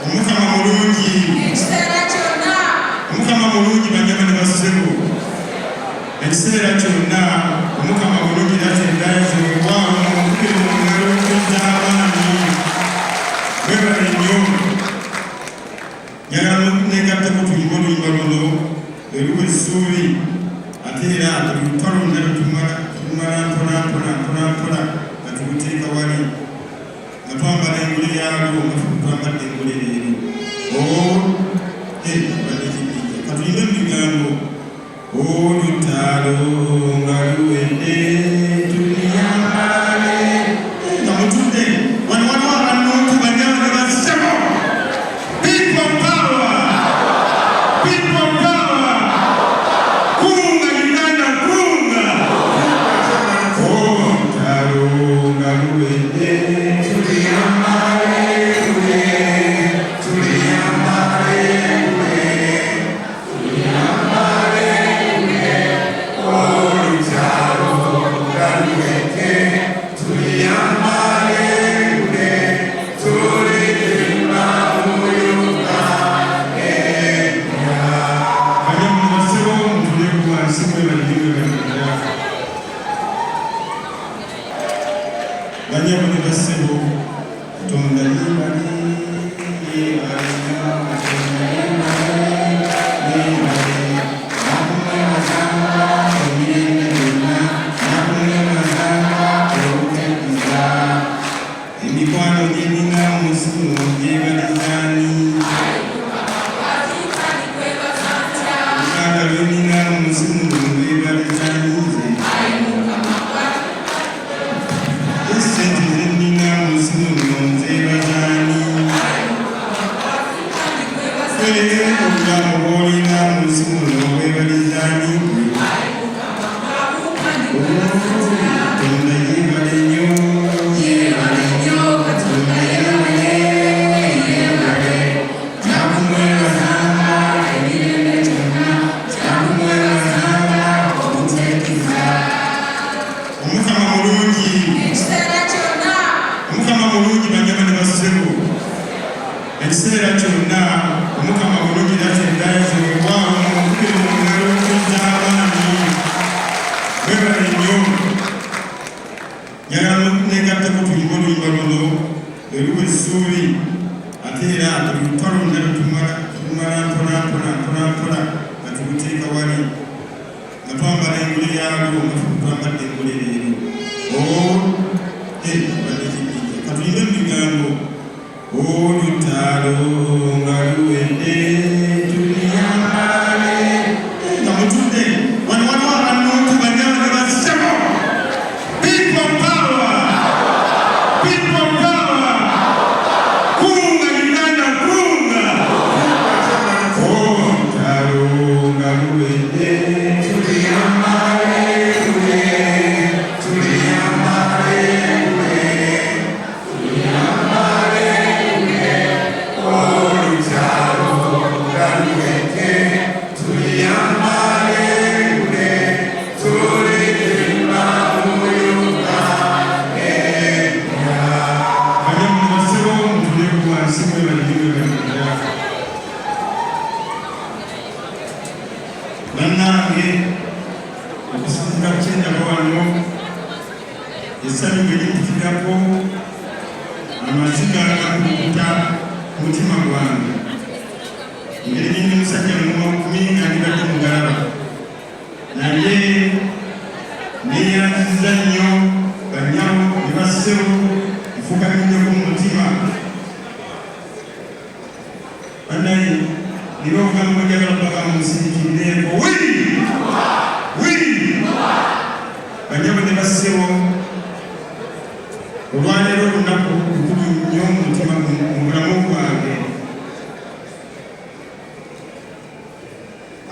Omukama mulungi. Ekiseera kyonna. Omukama mulungi banyama ne bassebo. Ekiseera kyonna Omukama mulungi nakyendayizibwa omukubiri mu ngalo z'abaana. Webale nnyo. Njagala negattako tuyimba oluyimba luno eruwa essuubi ate era tulutwa lwonna lutumala mpola nga tuluteeka wali nga twambala engule yaalwo nga twambadde engule leero badde kidija katuyimbe mu bigambo olutalo nga luwedde tuliyambale nga mutudde wano waliwo abanontu banyama ne bassebo people power kunga Uganda kunga olutalo nga luwedde tuliyambale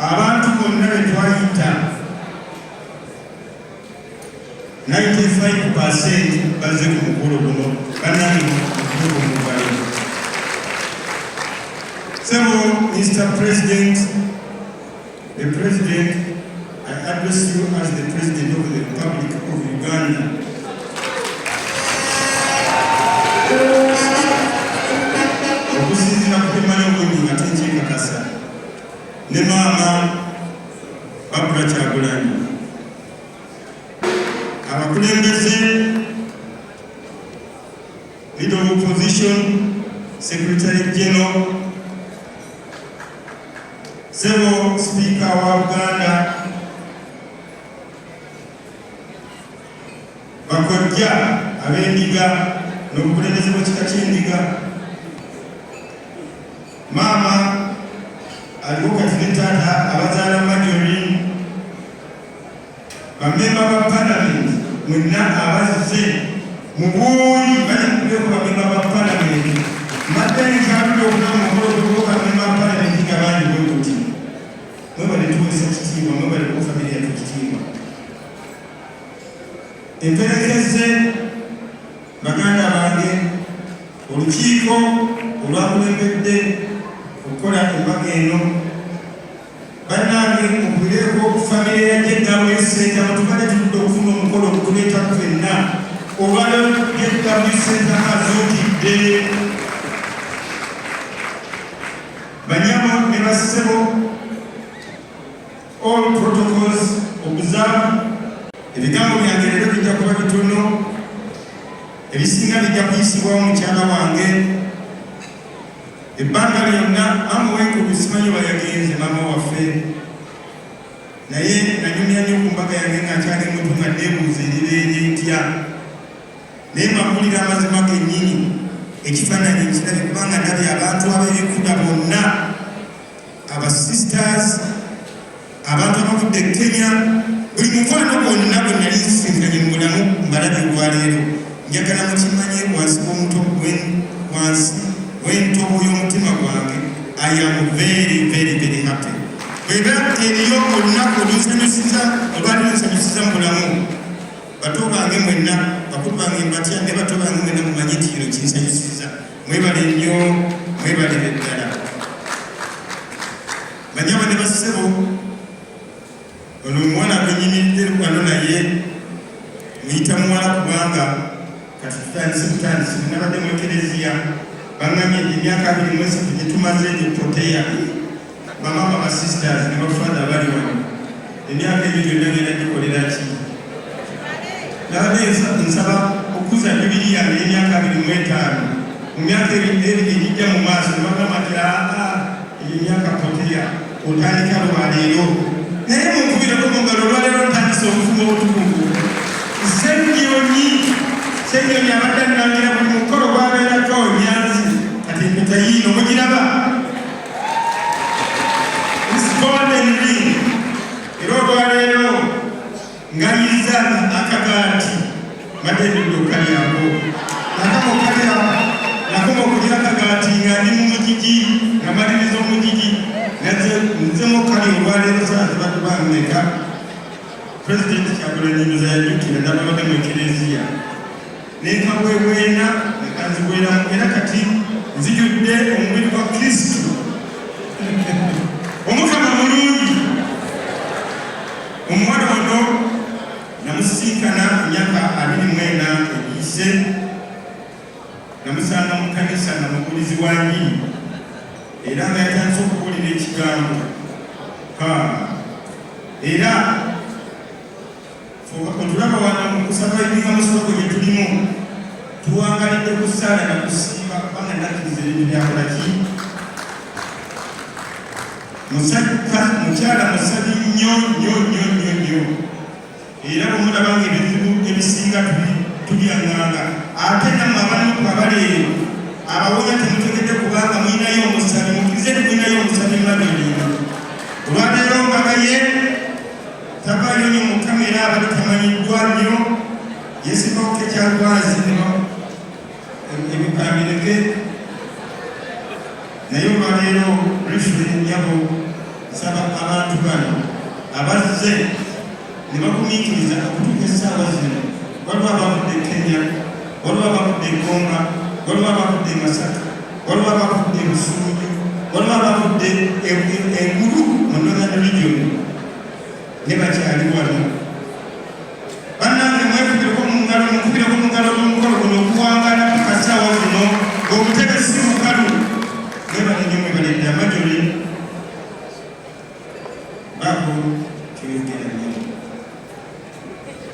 abantu bonna betwayita 95% baze ku mukolo guno banani mukolo mubale. So, Mr. President, the President, I address you as the President of the Republic of Uganda. Okusinzira ku ne maama Barbara Kyagulanyi. Abakulembeze Leader of Opposition, Secretary General, Sebo Speaker wa Uganda, bakojja ab'endiga n'obukulembeze bw'ekika ky'endiga, maama aliwo kati ne taata abazaala Marjorie, bamemba ba Parliament mwenna abazze mu buuyi bali kubeeko bamemba ba Parliament madde nkyaludde okulamu mukolo gw'okuba bamemba ba Parliament nga bangi bwekuti. Mwebale tuweesa kitiibwa, mwebale ku famire yattu kitiibwa. Emperekeze baganda bange, olukiiko olwakulembedde okukola embaga eno, bannange mukubireeko famire ya JW Center batubadde tuludde okufuna omukolo okutuleeta ffenna olwaleero JW Center azuukidde. Banyamo ne bassebo all protocols observe. Ebigambo byange leero bijja kuba bitono, ebisinga bijja kuyisibwawo mukyala wange. Ebbanga lyonna amuwenkuku simanyi bayagenze maama waffe, naye nanyumya nnyo ku mbaga yange ng'akyali muto nga neebuuza eribeera etya, naye mbabuulira amazima gennyini. Ekifaananyi nkirabe kubanga ndabye abantu ab'ebikuda bonna, abasisters, abantu abavudde e Kenya, buli mukwano gwonna gwe nali nsisinkanye mu bulamu mbalabye olwaleero. Njagala mukimanye wansi w'entobo y'omutima gwange, I am very, very, very happy. Bweba eriyo olunaku olunsanyusiza olwali lunsanyusiza mu bulamu, bato bange mwenna, bakulu bange mbatya ne bato bange mwenna mumanye nti kino kinsanyusiza. Mwebale nnyo, mwebale ddala. Banyama ne bassebo, ono omuwala gwenyimiridde lukwano naye muyita muwala kubanga kati tutandise nabadde mu ekereziya bangambye emyaka 23 gye tumaze gyepoteya bamama basisters ne bafada bali wano, emyaka egyo gyonna genda gikolera ki? Nabadde nsaba okuza bibiri yange y'emyaka 25 mu myaka egijja mu maaso ne bagamba nti eyo emyaka poteya otandika lwaleero. Naye munkubireko mu ngalo olwaleero ntandise obufumo obutukuvu. Ssenyonyi abadde annangira buli mukolo gwabeerako Nyanzi, kati empeta yiino mugiraba? It's golden ring. Era olwaleero ngayiza akagaati madde ndudde okalyako nakoma okulya akagaati nga ndi mu mugigi nga maliriza omugigi nzemu okali olwaleero saa zibadde bameka. Pulezidenti Kyagulanyi ndoza yajjukira n'ababadde mu ekereziya nenkabwebwena nekanzibweramu, era kati nzijudde omubiri gwa Kristo. Omukama mulungi. Omuwala ono namusisinkana emyaka 24 eyise, namusanga mu kanisa nga mubulizi wa njiri, era nga yatandise okubuulira ekigambo. Era otulaba wano mu kusaba ebinga musoko gye tulimu tuwangalidde ku ssaala na kusiiba kubanga nakkiriza ebintu byakolaki. Mukyala musabi nnyo nnyo nnyo nnyo nnyo, era bwemulabanga ebizibu ebisinga tulyaŋŋanga. Ate nammwe abanuku abaleero abawonya temutegedde kubanga mwinayo omusabi, mukkirize nti mwinayo omusabi Marjorie. Olwaleero mbaga ye tabaayo nnyo mu kamera, abadde tamanyiddwa nnyo, yeesibawo Kekyalwazi ebipambireke. Naye olwaleero Rifle Nyabo nsaba abantu bano abazze ne bagumiikiriza okutuuka essaawa zino, waliwo abavudde Kenya, waliwo abavudde Gomba, waliwo abavudde Masaka, waliwo abavudde Busunju, waliwo abavudde Engulu mu Northern Region, ne bakyali wano. Bannange mwekubireko mu ngalo, mukubireko mu ngalo n'omukolo guno okuwangala mu kasaawa zino ng'omutebe si mukalu. Mwebale nnyo, mwebale ddala. Marjorie bako kyogera